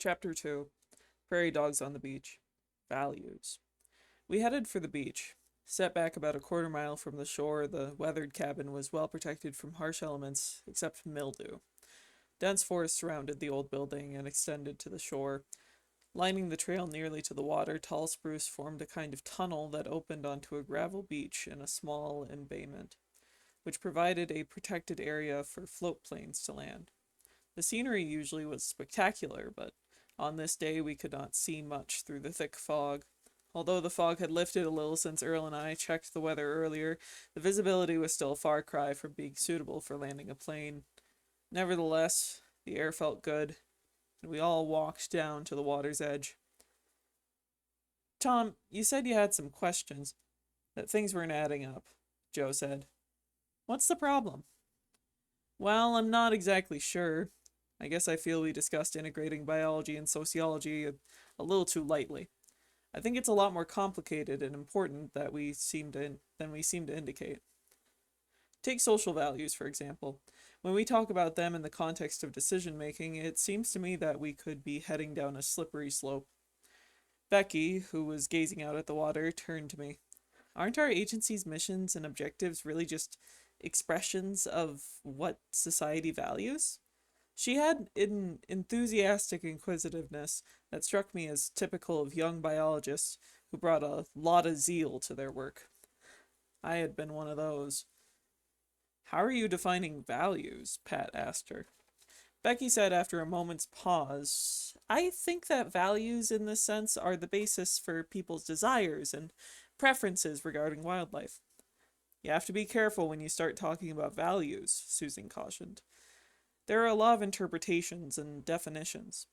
Chapter 2 Prairie Dogs on the Beach. Values. We headed for the beach. Set back about a quarter mile from the shore, the weathered cabin was well protected from harsh elements except mildew. Dense forest surrounded the old building and extended to the shore. Lining the trail nearly to the water, tall spruce formed a kind of tunnel that opened onto a gravel beach in a small embayment, which provided a protected area for float planes to land. The scenery usually was spectacular, but on this day we could not see much through the thick fog. Although the fog had lifted a little since Earl and I checked the weather earlier, the visibility was still a far cry from being suitable for landing a plane. Nevertheless, the air felt good, and we all walked down to the water's edge. Tom, you said you had some questions, that things weren't adding up, Joe said. What's the problem? Well, I'm not exactly sure. I guess I feel we discussed integrating biology and sociology a little too lightly. I think it's a lot more complicated and important than we seem to indicate. Take social values, for example. When we talk about them in the context of decision making, it seems to me that we could be heading down a slippery slope. Becky, who was gazing out at the water, turned to me. Aren't our agency's missions and objectives really just expressions of what society values? She had an enthusiastic inquisitiveness that struck me as typical of young biologists who brought a lot of zeal to their work. I had been one of those. How are you defining values? Pat asked her. Becky said after a moment's pause, I think that values in this sense are the basis for people's desires and preferences regarding wildlife. You have to be careful when you start talking about values, Susan cautioned. There are a lot of interpretations and definitions.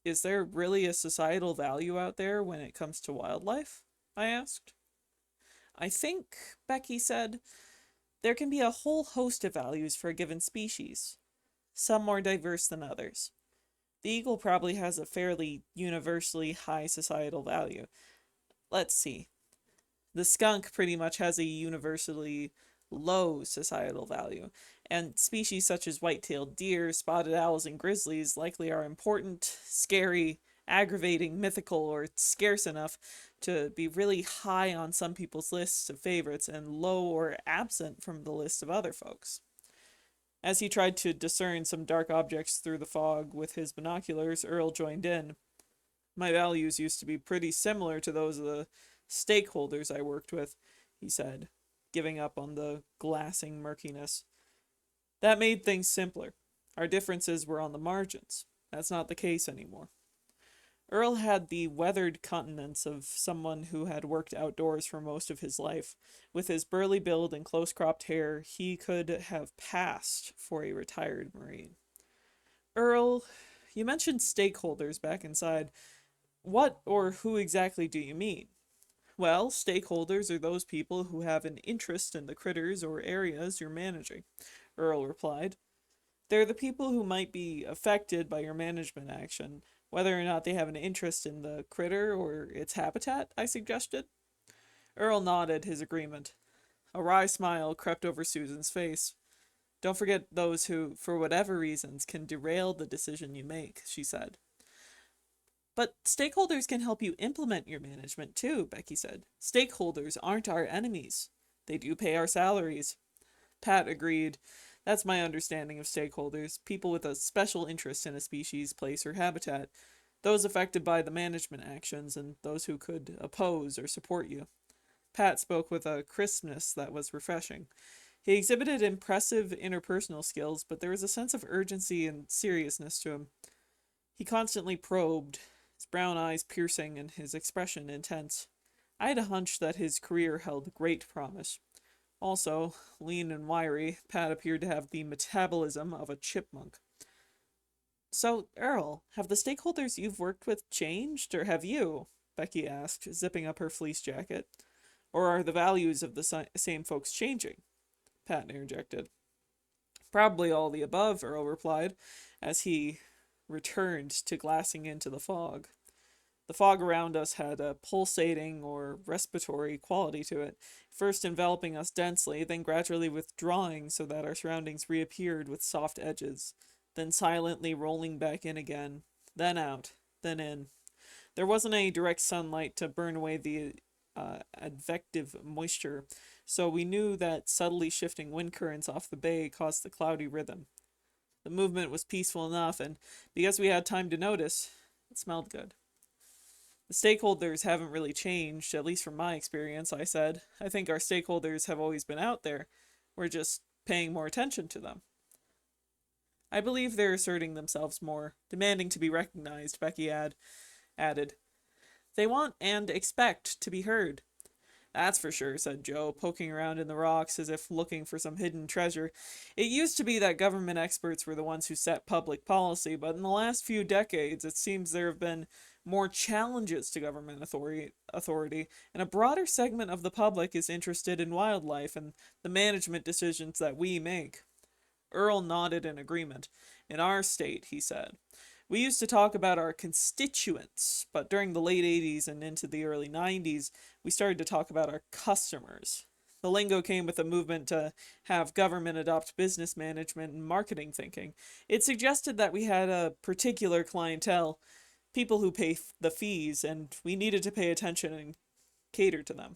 Is there really a societal value out there when it comes to wildlife? I asked. I think, Becky said, there can be a whole host of values for a given species, some more diverse than others. The eagle probably has a fairly universally high societal value. Let's see. The skunk pretty much has a universally low societal value, and species such as white-tailed deer, spotted owls, and grizzlies likely are important, scary, aggravating, mythical, or scarce enough to be really high on some people's lists of favorites and low or absent from the list of other folks. As he tried to discern some dark objects through the fog with his binoculars, Earl joined in. My values used to be pretty similar to those of the stakeholders I worked with, he said, giving up on the glassing murkiness. That made things simpler. Our differences were on the margins. That's not the case anymore. Earl had the weathered countenance of someone who had worked outdoors for most of his life. With his burly build and close-cropped hair, he could have passed for a retired Marine. Earl, you mentioned stakeholders back inside. What or who exactly do you mean? Well, stakeholders are those people who have an interest in the critters or areas you're managing, Earl replied. They're the people who might be affected by your management action, whether or not they have an interest in the critter or its habitat, I suggested. Earl nodded his agreement. A wry smile crept over Susan's face. Don't forget those who, for whatever reasons, can derail the decision you make, she said. But stakeholders can help you implement your management too, Becky said. Stakeholders aren't our enemies. They do pay our salaries. Pat agreed. That's my understanding of stakeholders, people with a special interest in a species, place, or habitat, those affected by the management actions, and those who could oppose or support you. Pat spoke with a crispness that was refreshing. He exhibited impressive interpersonal skills, but there was a sense of urgency and seriousness to him. He constantly probed, his brown eyes piercing and his expression intense. I had a hunch that his career held great promise. Also, lean and wiry, Pat appeared to have the metabolism of a chipmunk. So, Earl, have the stakeholders you've worked with changed, or have you? Becky asked, zipping up her fleece jacket. Or are the values of the same folks changing? Pat interjected. Probably all the above, Earl replied, as he returned to glassing into the fog. The fog around us had a pulsating or respiratory quality to it, first enveloping us densely, then gradually withdrawing so that our surroundings reappeared with soft edges, then silently rolling back in again, then out, then in. There wasn't any direct sunlight to burn away the advective moisture, so we knew that subtly shifting wind currents off the bay caused the cloudy rhythm. The movement was peaceful enough, and because we had time to notice, it smelled good. The stakeholders haven't really changed, at least from my experience, I said. I think our stakeholders have always been out there. We're just paying more attention to them. I believe they're asserting themselves more, demanding to be recognized, Becky added. They want and expect to be heard. That's for sure, said Joe, poking around in the rocks as if looking for some hidden treasure. It used to be that government experts were the ones who set public policy, but in the last few decades it seems there have been more challenges to government authority, and a broader segment of the public is interested in wildlife and the management decisions that we make. Earl nodded in agreement. In our state, he said, we used to talk about our constituents, but during the late 80s and into the early 90s, we started to talk about our customers. The lingo came with a movement to have government adopt business management and marketing thinking. It suggested that we had a particular clientele, people who pay the fees, and we needed to pay attention and cater to them.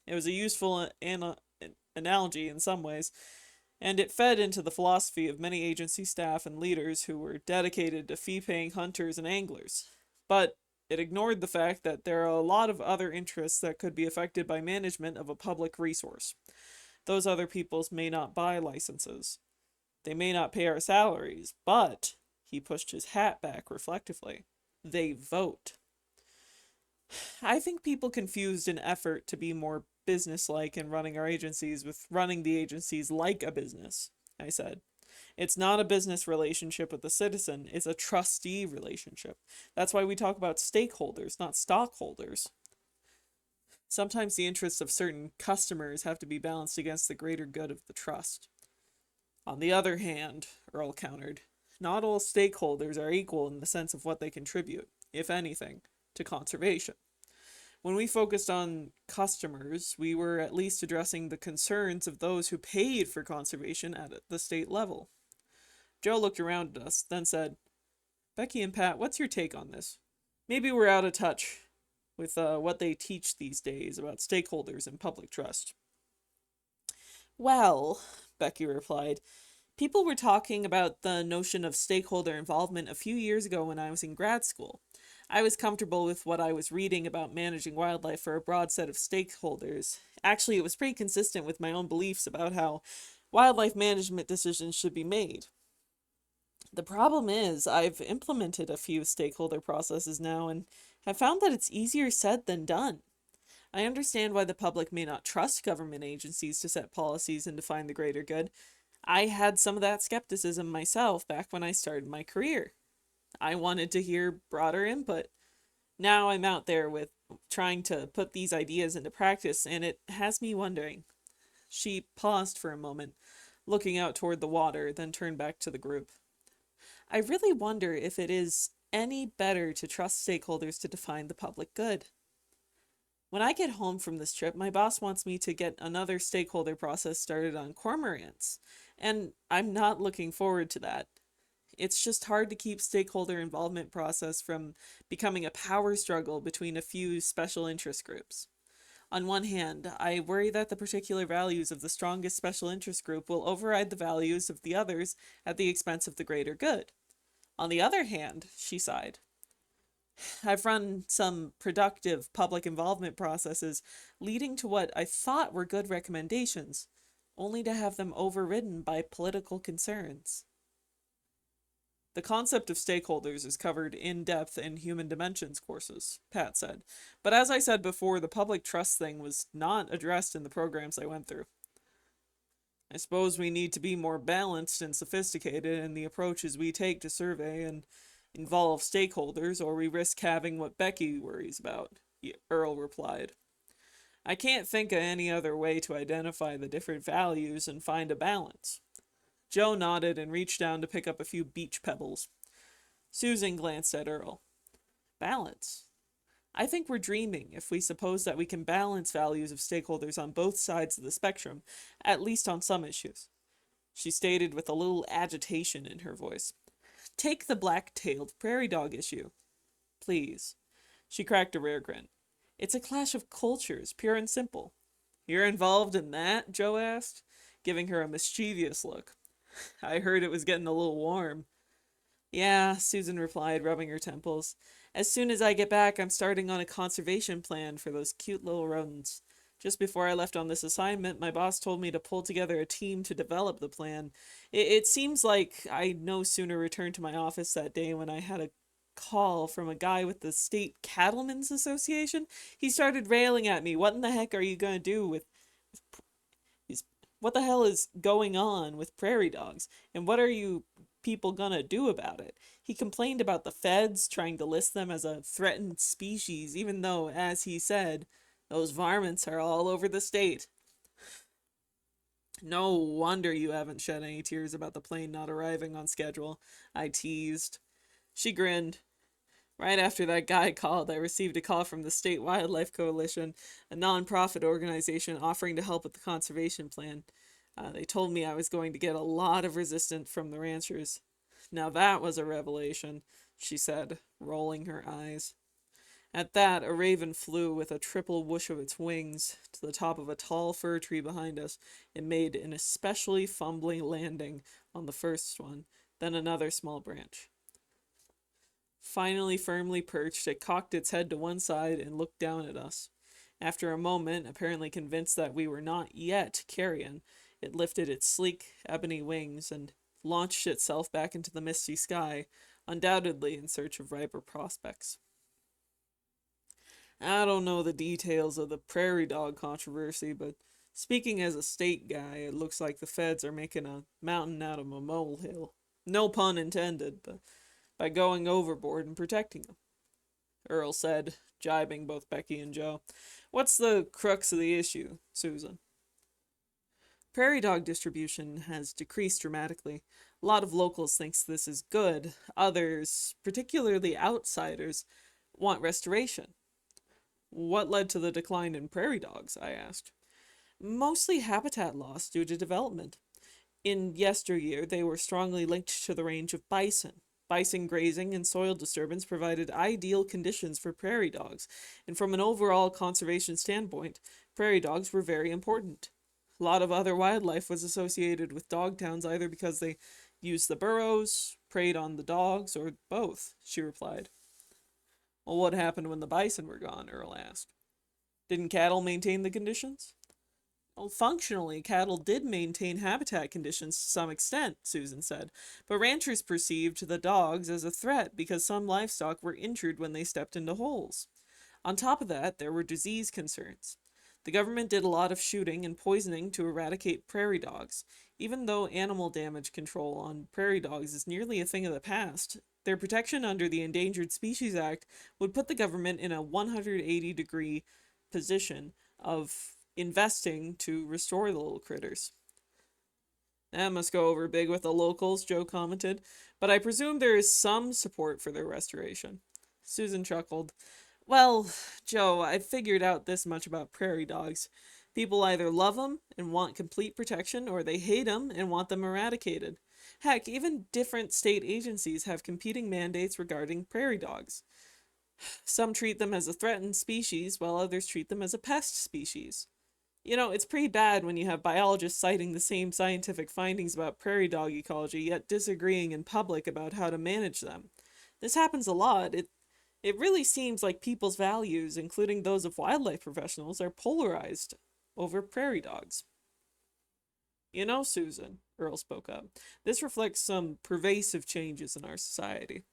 It was a useful analogy in some ways, and it fed into the philosophy of many agency staff and leaders who were dedicated to fee-paying hunters and anglers. But it ignored the fact that there are a lot of other interests that could be affected by management of a public resource. Those other peoples may not buy licenses. They may not pay our salaries, but, he pushed his hat back reflectively, they vote. I think people confused an effort to be more business-like in running our agencies with running the agencies like a business, I said. It's not a business relationship with the citizen, it's a trustee relationship. That's why we talk about stakeholders, not stockholders. Sometimes the interests of certain customers have to be balanced against the greater good of the trust. On the other hand, Earl countered, not all stakeholders are equal in the sense of what they contribute, if anything, to conservation. When we focused on customers, we were at least addressing the concerns of those who paid for conservation at the state level. Joe looked around at us, then said, Becky and Pat, what's your take on this? Maybe we're out of touch with what they teach these days about stakeholders and public trust. Well, Becky replied, people were talking about the notion of stakeholder involvement a few years ago when I was in grad school. I was comfortable with what I was reading about managing wildlife for a broad set of stakeholders. Actually, it was pretty consistent with my own beliefs about how wildlife management decisions should be made. The problem is, I've implemented a few stakeholder processes now and have found that it's easier said than done. I understand why the public may not trust government agencies to set policies and define the greater good. I had some of that skepticism myself back when I started my career. I wanted to hear broader input. Now I'm out there with trying to put these ideas into practice, and it has me wondering. She paused for a moment, looking out toward the water, then turned back to the group. I really wonder if it is any better to trust stakeholders to define the public good. When I get home from this trip, my boss wants me to get another stakeholder process started on cormorants, and I'm not looking forward to that. It's just hard to keep stakeholder involvement process from becoming a power struggle between a few special interest groups. On one hand, I worry that the particular values of the strongest special interest group will override the values of the others at the expense of the greater good. On the other hand, she sighed, I've run some productive public involvement processes leading to what I thought were good recommendations, only to have them overridden by political concerns. The concept of stakeholders is covered in depth in Human Dimensions courses, Pat said. But as I said before, the public trust thing was not addressed in the programs I went through. I suppose we need to be more balanced and sophisticated in the approaches we take to survey and involve stakeholders, or we risk having what Becky worries about, Earl replied. I can't think of any other way to identify the different values and find a balance. Joe nodded and reached down to pick up a few beach pebbles. Susan glanced at Earl. Balance? I think we're dreaming if we suppose that we can balance values of stakeholders on both sides of the spectrum, at least on some issues. She stated with a little agitation in her voice. Take the black-tailed prairie dog issue. Please. She cracked a rare grin. It's a clash of cultures, pure and simple. You're involved in that? Joe asked, giving her a mischievous look. I heard it was getting a little warm. Yeah, Susan replied, rubbing her temples. As soon as I get back, I'm starting on a conservation plan for those cute little rodents. Just before I left on this assignment, my boss told me to pull together a team to develop the plan. It seems like I no sooner returned to my office that day when I had a call from a guy with the State Cattlemen's Association. He started railing at me. What in the heck are you going to do with what the hell is going on with prairie dogs? And what are you people gonna do about it? He complained about the feds trying to list them as a threatened species, even though, as he said, those varmints are all over the state. No wonder you haven't shed any tears about the plane not arriving on schedule, I teased. She grinned. Right after that guy called, I received a call from the State Wildlife Coalition, a non-profit organization offering to help with the conservation plan. They told me I was going to get a lot of resistance from the ranchers. Now that was a revelation, she said, rolling her eyes. At that, a raven flew with a triple whoosh of its wings to the top of a tall fir tree behind us and made an especially fumbling landing on the first one, then another small branch. Finally firmly perched, it cocked its head to one side and looked down at us. After a moment, apparently convinced that we were not yet carrion, it lifted its sleek, ebony wings and launched itself back into the misty sky, undoubtedly in search of riper prospects. I don't know the details of the prairie dog controversy, but speaking as a state guy, it looks like the feds are making a mountain out of a molehill. No pun intended, but by going overboard and protecting them. Earl said, jibing both Becky and Joe. What's the crux of the issue, Susan? Prairie dog distribution has decreased dramatically. A lot of locals think this is good. Others, particularly outsiders, want restoration. What led to the decline in prairie dogs? I asked. Mostly habitat loss due to development. In yesteryear, they were strongly linked to the range of bison. Bison grazing and soil disturbance provided ideal conditions for prairie dogs, and from an overall conservation standpoint, prairie dogs were very important. A lot of other wildlife was associated with dog towns either because they used the burrows, preyed on the dogs, or both, she replied. Well, what happened when the bison were gone? Earl asked. Didn't cattle maintain the conditions? Well, functionally, cattle did maintain habitat conditions to some extent, Susan said, but ranchers perceived the dogs as a threat because some livestock were injured when they stepped into holes. On top of that, there were disease concerns. The government did a lot of shooting and poisoning to eradicate prairie dogs. Even though animal damage control on prairie dogs is nearly a thing of the past, their protection under the Endangered Species Act would put the government in a 180-degree position of investing to restore the little critters. That must go over big with the locals, Joe commented, but I presume there is some support for their restoration. Susan chuckled. Well, Joe, I've figured out this much about prairie dogs. People either love them and want complete protection, or they hate them and want them eradicated. Heck, even different state agencies have competing mandates regarding prairie dogs. Some treat them as a threatened species, while others treat them as a pest species. You know, it's pretty bad when you have biologists citing the same scientific findings about prairie dog ecology, yet disagreeing in public about how to manage them. This happens a lot. It really seems like people's values, including those of wildlife professionals, are polarized over prairie dogs. You know, Susan, Earl spoke up, this reflects some pervasive changes in our society.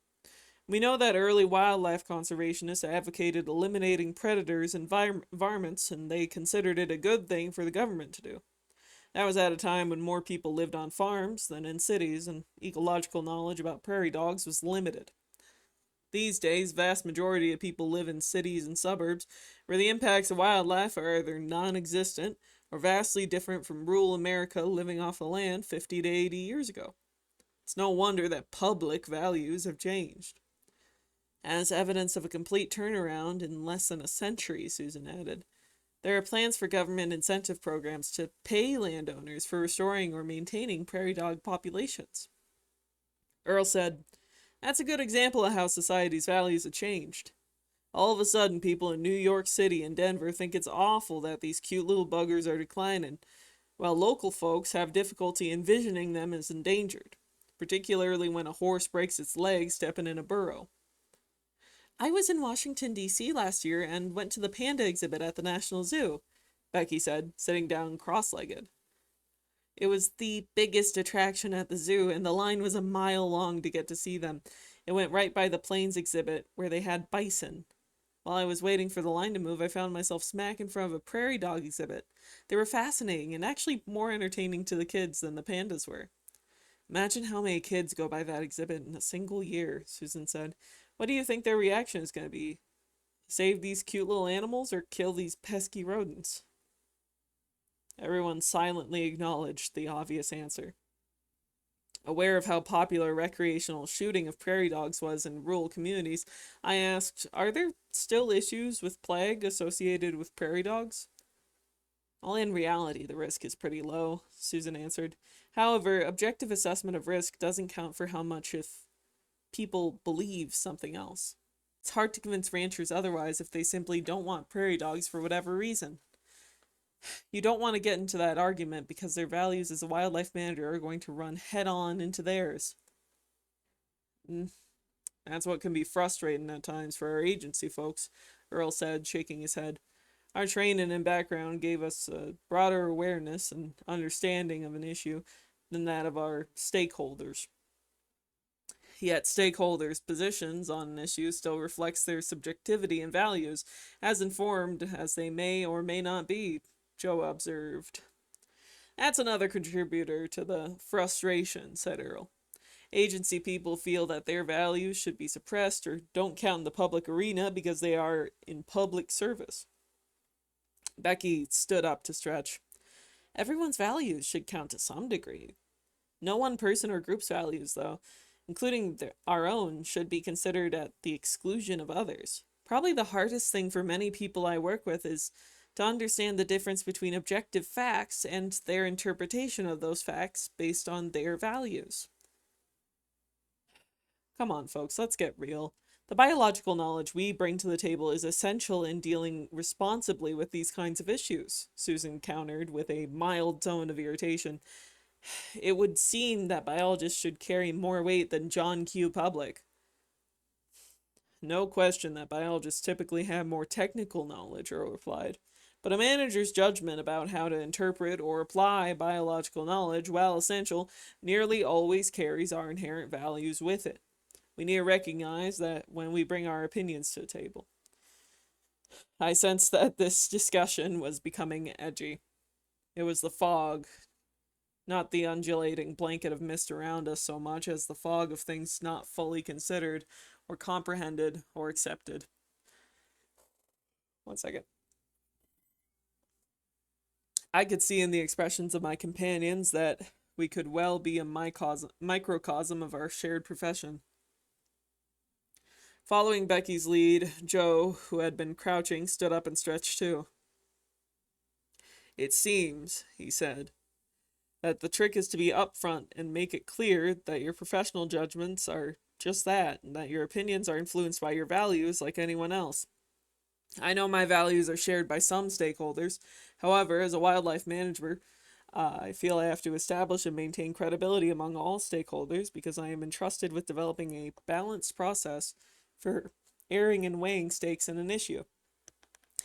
We know that early wildlife conservationists advocated eliminating predators and varmints, and they considered it a good thing for the government to do. That was at a time when more people lived on farms than in cities, and ecological knowledge about prairie dogs was limited. These days, vast majority of people live in cities and suburbs, where the impacts of wildlife are either non-existent or vastly different from rural America living off the land 50 to 80 years ago. It's no wonder that public values have changed. As evidence of a complete turnaround in less than a century, Susan added, there are plans for government incentive programs to pay landowners for restoring or maintaining prairie dog populations. Earl said, That's a good example of how society's values have changed. All of a sudden, people in New York City and Denver think it's awful that these cute little buggers are declining, while local folks have difficulty envisioning them as endangered, particularly when a horse breaks its leg stepping in a burrow. I was in Washington, D.C. last year and went to the panda exhibit at the National Zoo, Becky said, sitting down cross-legged. It was the biggest attraction at the zoo, and the line was a mile long to get to see them. It went right by the plains exhibit, where they had bison. While I was waiting for the line to move, I found myself smack in front of a prairie dog exhibit. They were fascinating and actually more entertaining to the kids than the pandas were. Imagine how many kids go by that exhibit in a single year, Susan said. What do you think their reaction is going to be? Save these cute little animals or kill these pesky rodents? Everyone silently acknowledged the obvious answer. Aware of how popular recreational shooting of prairie dogs was in rural communities, I asked, are there still issues with plague associated with prairie dogs? Well, in reality, the risk is pretty low, Susan answered. However, objective assessment of risk doesn't count for how much if people believe something else. It's hard to convince ranchers otherwise if they simply don't want prairie dogs for whatever reason. You don't want to get into that argument because their values as a wildlife manager are going to run head-on into theirs. That's what can be frustrating at times for our agency folks, Earl said, shaking his head. Our training and background gave us a broader awareness and understanding of an issue than that of our stakeholders. Yet stakeholders' positions on an issue still reflects their subjectivity and values, as informed as they may or may not be, Joe observed. That's another contributor to the frustration, said Earl. Agency people feel that their values should be suppressed or don't count in the public arena because they are in public service. Becky stood up to stretch. Everyone's values should count to some degree. No one person or group's values, though, including our own, should be considered at the exclusion of others. Probably the hardest thing for many people I work with is to understand the difference between objective facts and their interpretation of those facts based on their values. Come on, folks, let's get real. The biological knowledge we bring to the table is essential in dealing responsibly with these kinds of issues, Susan countered with a mild tone of irritation. It would seem that biologists should carry more weight than John Q. Public. No question that biologists typically have more technical knowledge, Earl replied. But a manager's judgment about how to interpret or apply biological knowledge, while essential, nearly always carries our inherent values with it. We need to recognize that when we bring our opinions to the table. I sensed that this discussion was becoming edgy. It was the fog, not the undulating blanket of mist around us so much as the fog of things not fully considered or comprehended or accepted. 1 second. I could see in the expressions of my companions that we could well be a microcosm of our shared profession. Following Becky's lead, Joe, who had been crouching, stood up and stretched too. It seems, he said, that the trick is to be upfront and make it clear that your professional judgments are just that, and that your opinions are influenced by your values like anyone else. I know my values are shared by some stakeholders. However, as a wildlife manager, I feel I have to establish and maintain credibility among all stakeholders because I am entrusted with developing a balanced process for airing and weighing stakes in an issue.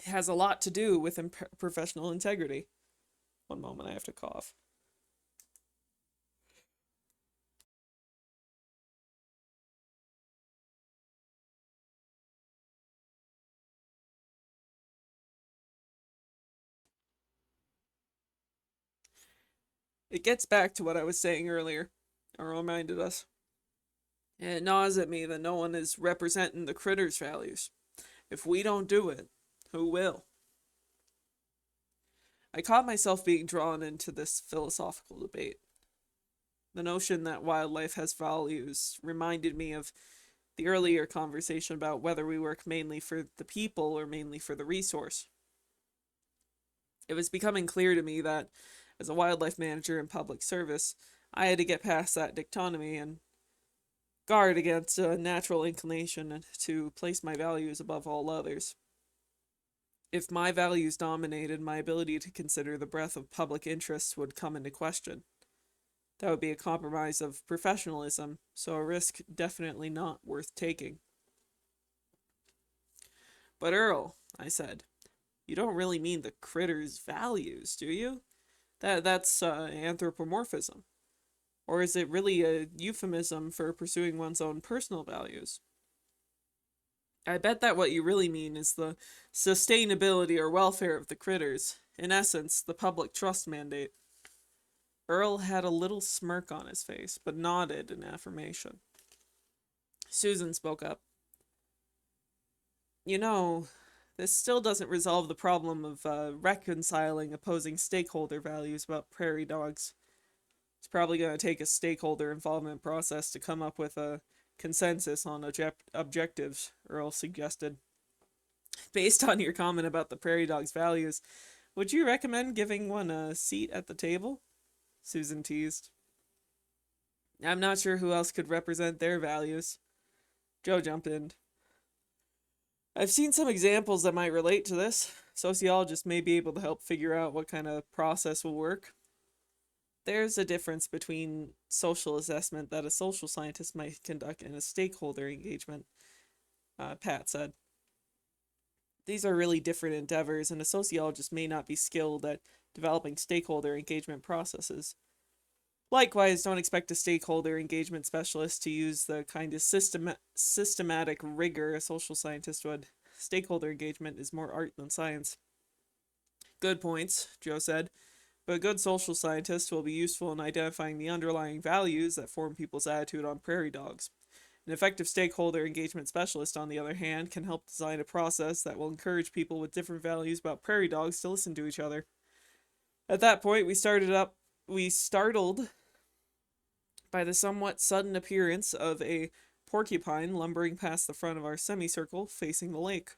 It has a lot to do with professional integrity. 1 moment, I have to cough. It gets back to what I was saying earlier, or reminded us. And it gnaws at me that no one is representing the critters' values. If we don't do it, who will? I caught myself being drawn into this philosophical debate. The notion that wildlife has values reminded me of the earlier conversation about whether we work mainly for the people or mainly for the resource. It was becoming clear to me that, as a wildlife manager in public service, I had to get past that dichotomy and guard against a natural inclination to place my values above all others. If my values dominated, my ability to consider the breadth of public interests would come into question. That would be a compromise of professionalism, so a risk definitely not worth taking. But Earl, I said, you don't really mean the critter's values, do you? That's anthropomorphism. Or is it really a euphemism for pursuing one's own personal values? I bet that what you really mean is the sustainability or welfare of the critters. In essence, the public trust mandate. Earl had a little smirk on his face, but nodded in affirmation. Susan spoke up. You know, this still doesn't resolve the problem of reconciling opposing stakeholder values about prairie dogs. It's probably going to take a stakeholder involvement process to come up with a consensus on objectives, Earl suggested. Based on your comment about the prairie dog's values, would you recommend giving one a seat at the table? Susan teased. I'm not sure who else could represent their values. Joe jumped in. I've seen some examples that might relate to this. Sociologists may be able to help figure out what kind of process will work. There's a difference between social assessment that a social scientist might conduct and a stakeholder engagement, Pat said. These are really different endeavors, and a sociologist may not be skilled at developing stakeholder engagement processes. Likewise, don't expect a stakeholder engagement specialist to use the kind of systematic rigor a social scientist would. Stakeholder engagement is more art than science. Good points, Joe said, but a good social scientist will be useful in identifying the underlying values that form people's attitude on prairie dogs. An effective stakeholder engagement specialist, on the other hand, can help design a process that will encourage people with different values about prairie dogs to listen to each other. At that point, we startled by the somewhat sudden appearance of a porcupine lumbering past the front of our semicircle facing the lake.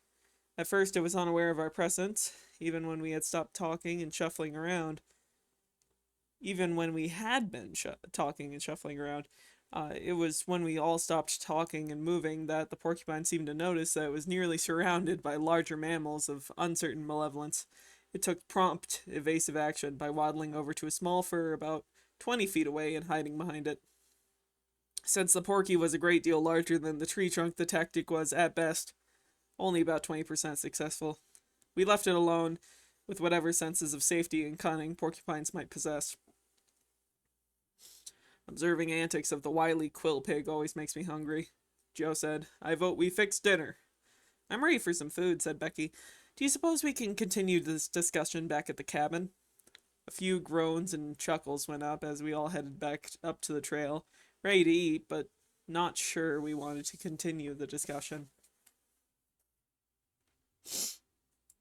At first, it was unaware of our presence, even when we had stopped talking and shuffling around. Even when we had been talking and shuffling around, it was when we all stopped talking and moving that the porcupine seemed to notice that it was nearly surrounded by larger mammals of uncertain malevolence. It took prompt, evasive action by waddling over to a small fir about 20 feet away and hiding behind it. Since the porky was a great deal larger than the tree trunk, the tactic was, at best, only about 20% successful. We left it alone, with whatever senses of safety and cunning porcupines might possess. Observing antics of the wily quill pig always makes me hungry, Joe said. I vote we fix dinner. I'm ready for some food, said Becky. Do you suppose we can continue this discussion back at the cabin? A few groans and chuckles went up as we all headed back up to the trail, ready to eat, but not sure we wanted to continue the discussion.